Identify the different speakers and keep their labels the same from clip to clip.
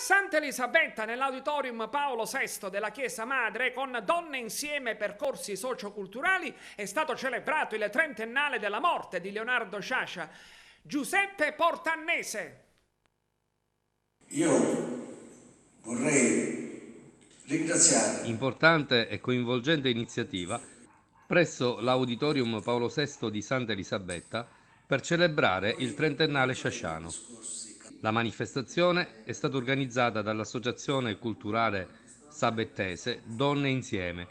Speaker 1: Santa Elisabetta, nell'auditorium Paolo VI della Chiesa Madre, con Donne Insieme Percorsi Socioculturali, è stato celebrato il trentennale della morte di Leonardo Sciascia. Giuseppe Portannese.
Speaker 2: Io vorrei ringraziare.
Speaker 3: Importante e coinvolgente iniziativa presso l'Auditorium Paolo VI di Santa Elisabetta per celebrare il trentennale sciasciano. La manifestazione è stata organizzata dall'Associazione Culturale Sabettese Donne Insieme,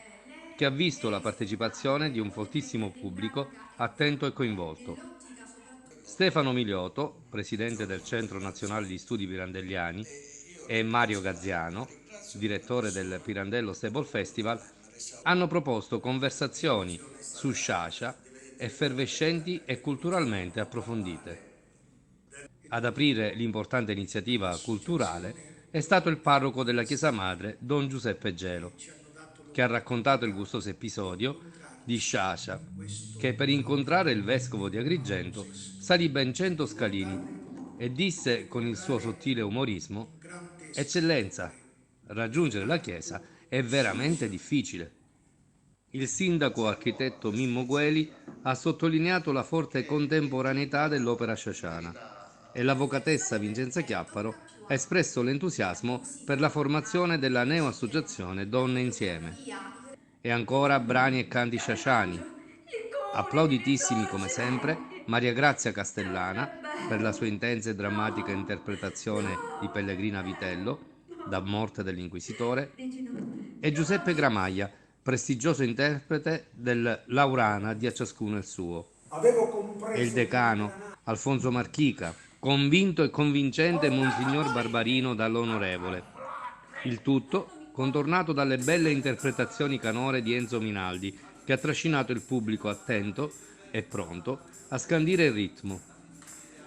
Speaker 3: che ha visto la partecipazione di un foltissimo pubblico attento e coinvolto. Stefano Milioto, presidente del Centro Nazionale di Studi Pirandelliani, e Mario Gaziano, direttore del Pirandello Stable Festival, hanno proposto conversazioni su Sciascia effervescenti e culturalmente approfondite. Ad aprire l'importante iniziativa culturale è stato il parroco della Chiesa Madre, Don Giuseppe Gelo, che ha raccontato il gustoso episodio di Sciascia, che per incontrare il vescovo di Agrigento salì ben 100 scalini e disse con il suo sottile umorismo: «Eccellenza, raggiungere la chiesa è veramente difficile». Il sindaco architetto Mimmo Gueli ha sottolineato la forte contemporaneità dell'opera sciasciana e l'avvocatessa Vincenza Chiapparo ha espresso l'entusiasmo per la formazione della neo-associazione Donne Insieme. E ancora brani e canti sciasciani. Applauditissimi come sempre Maria Grazia Castellana per la sua intensa e drammatica interpretazione di Pellegrina Vitello, da Morte dell'Inquisitore, e Giuseppe Gramaglia, prestigioso interprete del Laurana di A ciascuno il suo. E il decano Alfonso Marchica, convinto e convincente Monsignor Barbarino dall'Onorevole. Il tutto contornato dalle belle interpretazioni canore di Enzo Minaldi, che ha trascinato il pubblico attento e pronto a scandire il ritmo.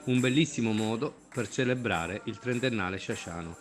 Speaker 3: Un bellissimo modo per celebrare il trentennale sciasciano.